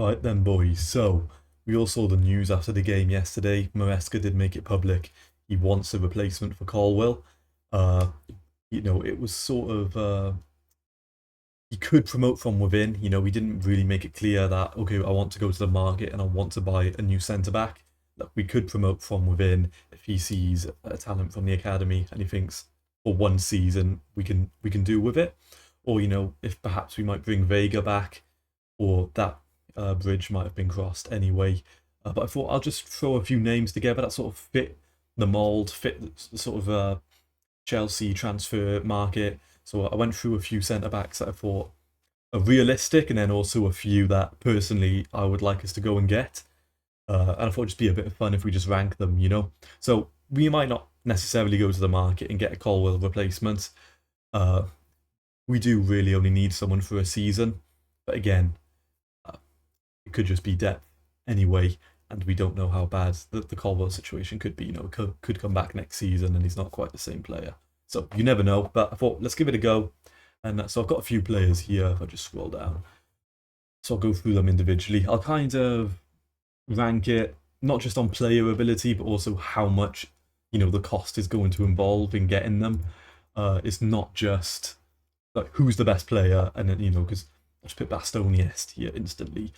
Right then, boys. So, we all saw the news after the game yesterday. Maresca did make it public. He wants a replacement for Colwill. Uh, it was sort of he could promote from within. He didn't really make it clear that okay, I want to go to the market and I want to buy a new centre back. Look, we could promote from within if he sees a talent from the academy and he thinks for one season we can do with it, or if perhaps we might bring Vega back, or that bridge might have been crossed anyway. But I thought I'll just throw a few names together that sort of fit the mould, fit the sort of Chelsea transfer market. So I went through a few centre backs that I thought are realistic, and then also a few that personally I would like us to go and get. And I thought it'd just be a bit of fun if we just rank them. So we might not necessarily go to the market and get a Colwill replacement. Uh, we do really only need someone for a season. But again, it could just be depth anyway, and we don't know how bad the Colwell situation could be. Could come back next season and he's not quite the same player. So you never know. But I thought let's give it a go. And so I've got a few players here. If I just scroll down, so I'll go through them individually. I'll kind of rank it not just on player ability, but also how much the cost is going to involve in getting them. It's not just like who's the best player, and then because I just put Bastoni here instantly,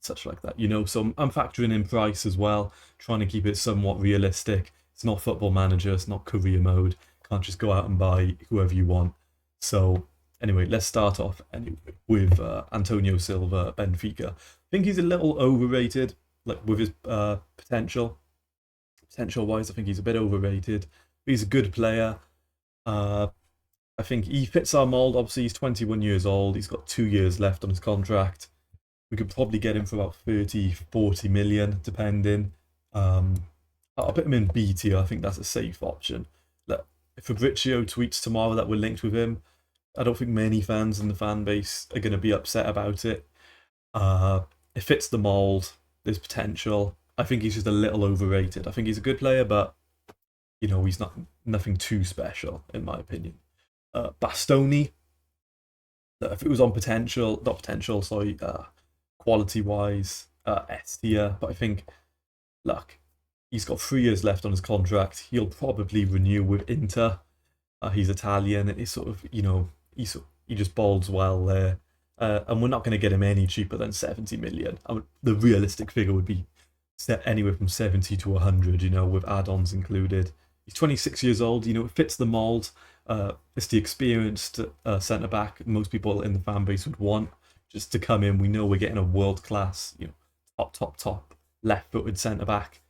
such like that. So I'm factoring in price as well, trying to keep it somewhat realistic. It's not Football Manager, it's not career mode. Can't just go out and buy whoever you want. So anyway, let's start off with Antonio Silva, Benfica. I think he's a little overrated, like with his potential. Potential wise, I think he's a bit overrated. But he's a good player. I think he fits our mould. Obviously, he's 21 years old. He's got 2 years left on his contract. We could probably get him for about 30, 40 million, depending. I'll put him in B tier. I think that's a safe option. Look, if Fabrizio tweets tomorrow that we're linked with him, I don't think many fans in the fan base are going to be upset about it. It fits the mould. There's potential. I think he's just a little overrated. I think he's a good player, but he's nothing too special in my opinion. Bastoni, if it was on potential, not potential, sorry, quality wise, S tier. But I think, look, he's got 3 years left on his contract. He'll probably renew with Inter. He's Italian. It's sort of, he just bowls well there. And we're not going to get him any cheaper than 70 million. The realistic figure would be anywhere from 70 to 100, with add-ons included. He's 26 years old. It fits the mould. It's the experienced centre back most people in the fan base would want just to come in. We know we're getting a world class, top left-footed centre back.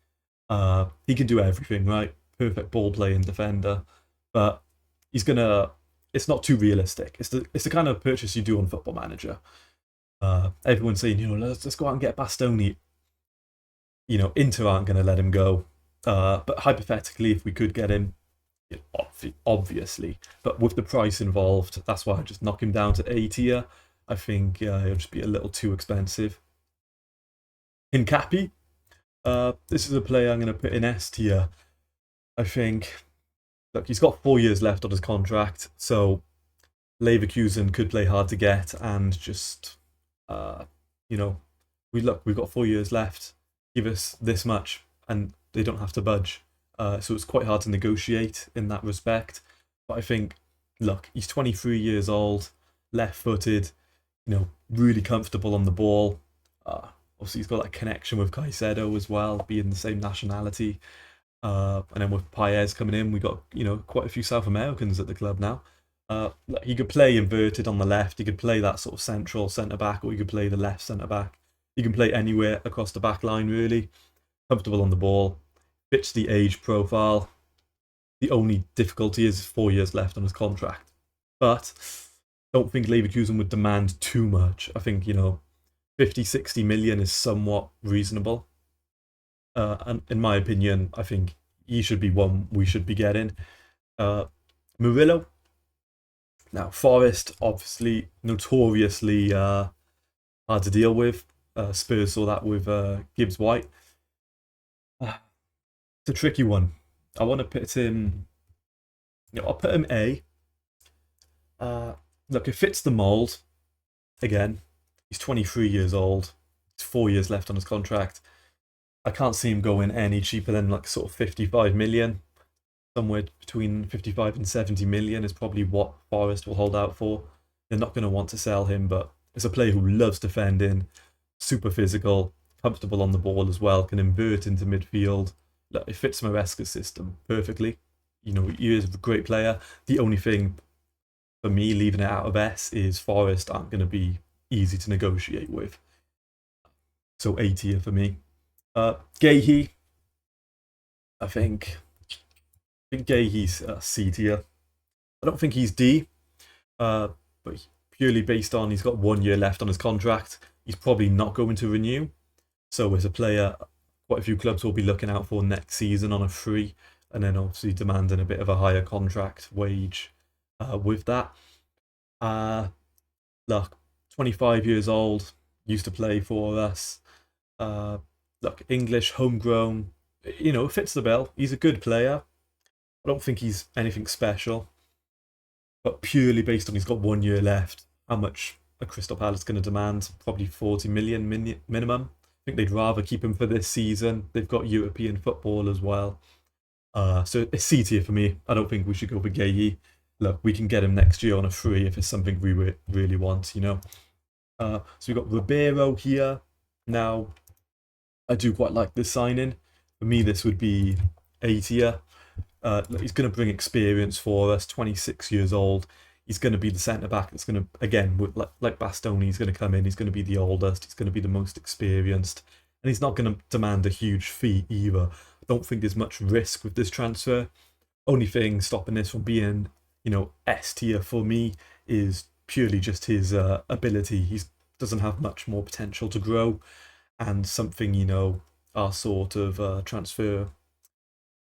He can do everything, right? Perfect ball playing defender, but it's not too realistic. It's the kind of purchase you do on Football Manager. Everyone's saying, let's go out and get Bastoni. Inter aren't going to let him go. But hypothetically, if we could get him, obviously, but with the price involved, that's why I just knock him down to A tier. I think it'll just be a little too expensive. Hincapi, this is a player I'm going to put in S tier. I think, look, he's got 4 years left on his contract, so Leverkusen could play hard to get and just, we've got 4 years left. Give us this much, and they don't have to budge. So it's quite hard to negotiate in that respect. But I think, look, he's 23 years old, left-footed, really comfortable on the ball. Obviously, he's got that connection with Caicedo as well, being the same nationality. And then with Paez coming in, we got quite a few South Americans at the club now. He could play inverted on the left. He could play that sort of central centre back, or he could play the left centre back. He can play anywhere across the back line, really. Comfortable on the ball. Fits the age profile. The only difficulty is 4 years left on his contract. But don't think Leverkusen would demand too much. I think, 50, 60 million is somewhat reasonable. And in my opinion, I think he should be one we should be getting. Murillo. Now, Forest, obviously, notoriously hard to deal with. Spurs saw that with Gibbs White. It's a tricky one. I want to put him. I'll put him A. Look, it fits the mould. Again, he's 23 years old. He's 4 years left on his contract. I can't see him going any cheaper than like sort of 55 million. Somewhere between 55 and 70 million is probably what Forest will hold out for. They're not going to want to sell him, but it's a player who loves defending, super physical, comfortable on the ball as well, can invert into midfield. Look, it fits Maresca's system perfectly. You know, he is a great player. The only thing for me leaving it out of S is Forest aren't going to be easy to negotiate with. So A tier for me. Gahey, I think Gahey's C tier. I don't think he's D, but purely based on he's got 1 year left on his contract. He's probably not going to renew. So as a player, quite a few clubs will be looking out for next season on a free, and then obviously demanding a bit of a higher contract wage with that. Look, 25 years old, used to play for us. Look, English, homegrown, you know, fits the bill. He's a good player. I don't think he's anything special. But purely based on he's got 1 year left, how much a Crystal Palace going to demand? Probably 40 million minimum. I think they'd rather keep him for this season. They've got European football as well. So it's C tier for me. I don't think we should go for Gahey. Look, we can get him next year on a free if it's something we really want, you know. So we've got Ribeiro here. Now, I do quite like this signing. For me, this would be A tier. He's going to bring experience for us, 26 years old. He's going to be the centre-back that's going to, again, like Bastoni, he's going to come in, he's going to be the oldest, he's going to be the most experienced, and he's not going to demand a huge fee either. I don't think there's much risk with this transfer. Only thing stopping this from being, you know, S tier for me is purely just his ability. He doesn't have much more potential to grow, and something, you know, our sort of transfer,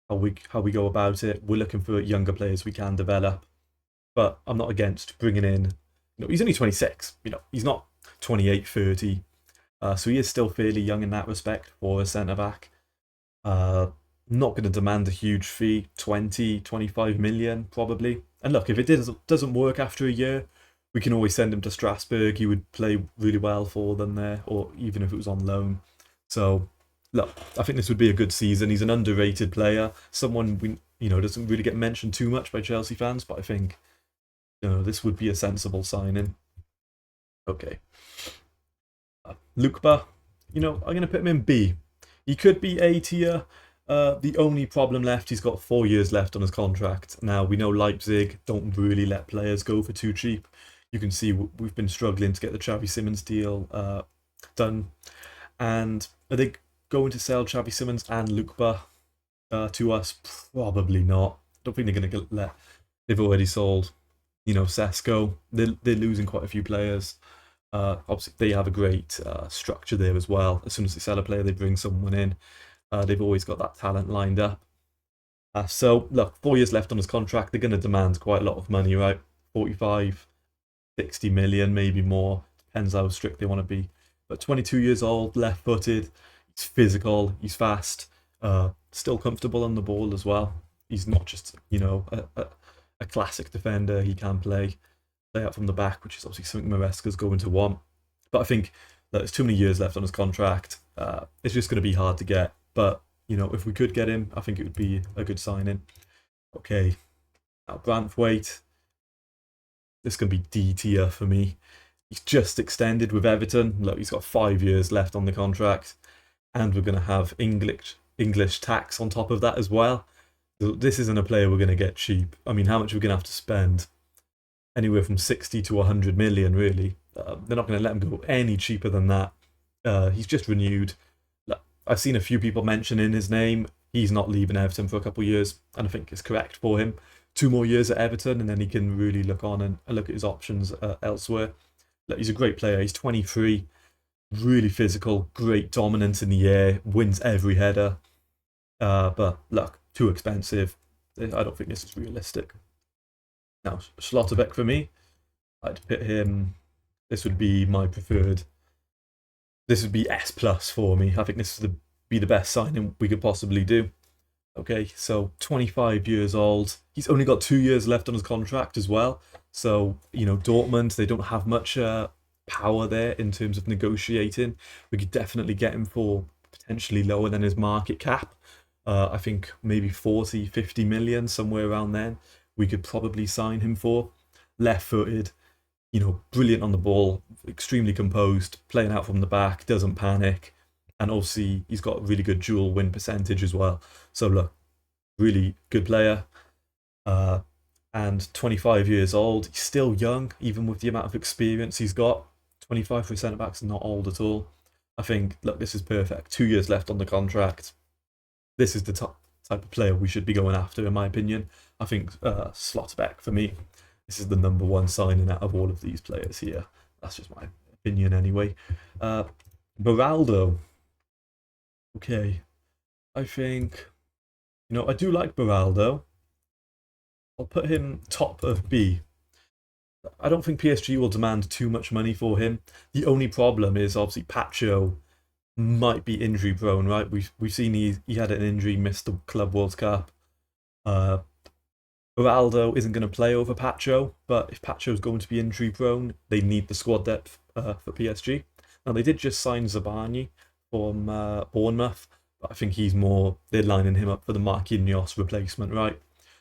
how we go about it. We're looking for younger players we can develop, but I'm not against bringing in, you know, he's only 26, you know, he's not 28, 30, so he is still fairly young in that respect for a centre-back. Not going to demand a huge fee, 20, 25 million probably. And look, if it doesn't work after a year, we can always send him to Strasbourg. He would play really well for them there, or even if it was on loan. So look, I think this would be a good season. He's an underrated player, someone we, you know, doesn't really get mentioned too much by Chelsea fans, but I think, you know, this would be a sensible signing. Okay. Lukeba, you know, I'm going to put him in B. He could be A tier. The only problem left, he's got 4 years left on his contract. Now, we know Leipzig don't really let players go for too cheap. You can see we've been struggling to get the Xavi Simons deal done. And are they going to sell Xavi Simons and Lukeba to us? Probably not. Don't think they're going to let. They've already sold, you know, Sesko. They're losing quite a few players. Obviously, they have a great structure there as well. As soon as they sell a player, they bring someone in. They've always got that talent lined up. So, look, 4 years left on his contract. They're going to demand quite a lot of money, right? 45, 60 million, maybe more. Depends how strict they want to be. But 22 years old, left-footed. He's physical. He's fast. Still comfortable on the ball as well. He's not just, you know, a classic defender. He can play out from the back, which is obviously something Maresca's going to want. But I think that there's too many years left on his contract. It's just going to be hard to get. But, you know, if we could get him, I think it would be a good signing. Okay. Now, Branthwaite. This can be D tier for me. He's just extended with Everton. Look, he's got 5 years left on the contract. And we're going to have English tax on top of that as well. So this isn't a player we're going to get cheap. I mean, how much are we going to have to spend? Anywhere from 60 to 100 million, really. They're not going to let him go any cheaper than that. He's just renewed. I've seen a few people mentioning his name. He's not leaving Everton for a couple of years, and I think it's correct for him. 2 more years at Everton, and then he can really look on and look at his options elsewhere. Look, he's a great player. He's 23, really physical, great dominance in the air, wins every header. But look, too expensive. I don't think this is realistic. Now, Schlotterbeck for me, I'd put him. This would be my preferred. This would be S plus for me. I think this would be the best signing we could possibly do. Okay, so 25 years old. He's only got 2 years left on his contract as well. So, you know, Dortmund, they don't have much power there in terms of negotiating. We could definitely get him for potentially lower than his market cap. I think maybe 40, 50 million, somewhere around then, we could probably sign him for. Left-footed, brilliant on the ball, extremely composed, playing out from the back, doesn't panic, and obviously he's got a really good dual win percentage as well. So look, really good player, and 25 years old. He's still young, even with the amount of experience he's got. 25 for centre backs, not old at all. I think, look, this is perfect. 2 years left on the contract. This is the type of player we should be going after, in my opinion. I think Slotbeck, for me, this is the number one signing out of all of these players here. That's just my opinion anyway. Beraldo. Okay. I think, I do like Beraldo. I'll put him top of B. I don't think PSG will demand too much money for him. The only problem is obviously Pacho might be injury prone, right? We've seen he had an injury, missed the Club World Cup. Ronaldo isn't going to play over Pacho, but if Pacho's going to be injury prone, they need the squad depth for PSG. Now they did just sign Zabani from Bournemouth, but I think they're lining him up for the Marquinhos replacement, right?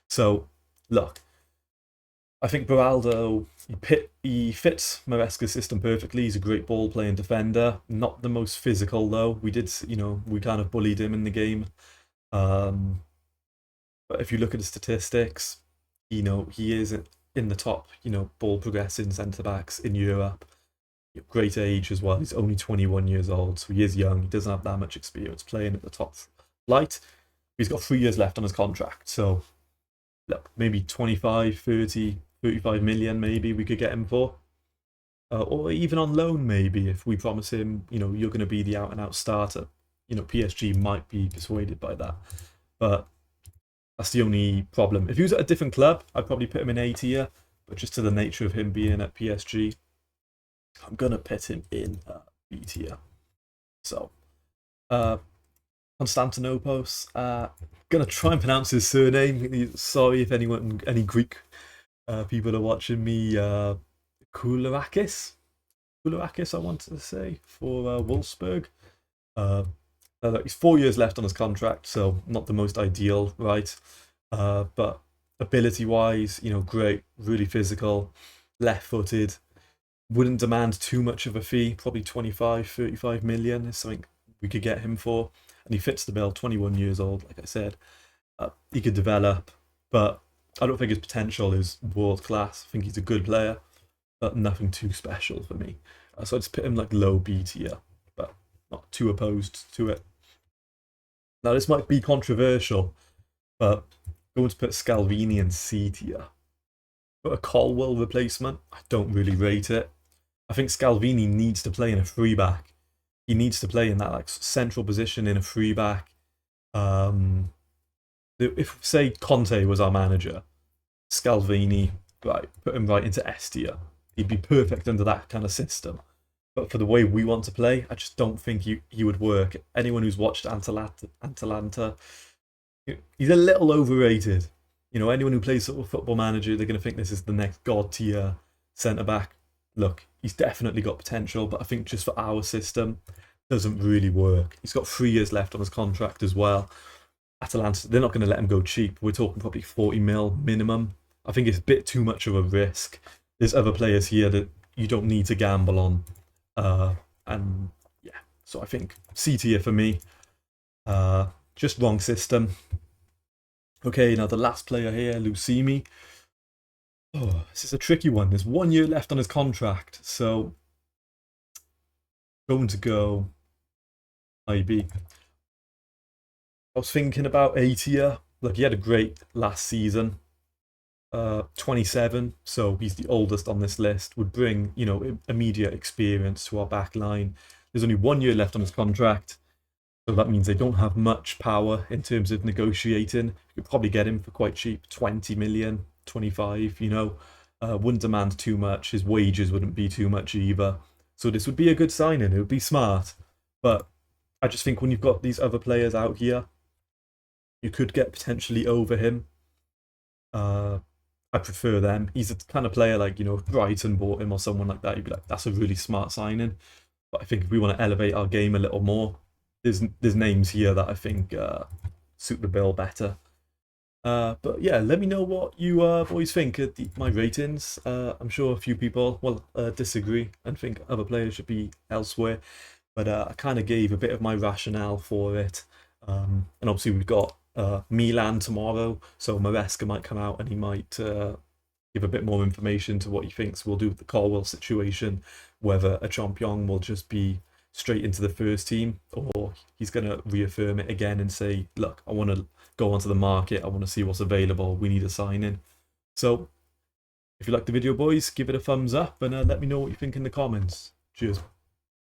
So look, I think Beraldo, he fits Maresca's system perfectly. He's a great ball-playing defender. Not the most physical, though. We kind of bullied him in the game. But if you look at the statistics, he is in the top, ball progressing centre-backs in Europe. Great age as well. He's only 21 years old, so he is young. He doesn't have that much experience playing at the top flight. He's got 3 years left on his contract, so look, maybe 25, 30, 35 million maybe we could get him for. Or even on loan maybe, if we promise him, you're going to be the out-and-out starter. PSG might be persuaded by that. But that's the only problem. If he was at a different club, I'd probably put him in A tier. But just to the nature of him being at PSG, I'm going to put him in B tier. So, Konstantinopoulos, going to try and pronounce his surname. Sorry if any Greek people are watching me. Koulourakis, I want to say, for Wolfsburg. He's 4 years left on his contract, so not the most ideal, right? But ability-wise, great, really physical, left-footed. Wouldn't demand too much of a fee, probably 25, 35 million is something we could get him for. And he fits the bill, 21 years old, like I said. He could develop, but I don't think his potential is world class. I think he's a good player, but nothing too special for me. So I'd just put him like low B tier, but not too opposed to it. Now this might be controversial, but I'm going to put Scalvini in C tier. But a Colwill replacement, I don't really rate it. I think Scalvini needs to play in a free back. He needs to play in that central position in a free back. If say Conte was our manager, Scalvini, right, put him right into S tier. He'd be perfect under that kind of system. But for the way we want to play, I just don't think he would work. Anyone who's watched Atalanta, he's a little overrated. Anyone who plays sort of Football Manager, they're going to think this is the next god tier centre back. Look, he's definitely got potential, but I think just for our system, doesn't really work. He's got 3 years left on his contract as well. Atalanta, they're not going to let him go cheap. We're talking probably 40 mil minimum. I think it's a bit too much of a risk. There's other players here that you don't need to gamble on. And yeah, so I think C tier for me. Just wrong system. Okay, now the last player here, Lucimi. Oh, this is a tricky one. There's 1 year left on his contract, so going to go IB. I was thinking about A tier. Look, he had a great last season. 27, so he's the oldest on this list. Would bring, immediate experience to our back line. There's only 1 year left on his contract. So that means they don't have much power in terms of negotiating. You could probably get him for quite cheap, 20 million, 25, wouldn't demand too much. His wages wouldn't be too much either. So this would be a good signing. It would be smart. But I just think when you've got these other players out here, you could get potentially over him. I prefer them. He's a kind of player like, Brighton bought him or someone like that. You'd be like, that's a really smart signing. But I think if we want to elevate our game a little more, there's names here that I think suit the bill better. But yeah, let me know what you boys think of my ratings. I'm sure a few people will disagree and think other players should be elsewhere. But I kind of gave a bit of my rationale for it. And obviously we've got Milan tomorrow, so Maresca might come out and he might give a bit more information to what he thinks we'll do with the Colwill situation, whether a Champion will just be straight into the first team or he's going to reaffirm it again and say, look, I want to go onto the market, I want to see what's available, we need a sign in. So if you like the video, boys, give it a thumbs up and let me know what you think in the comments. Cheers.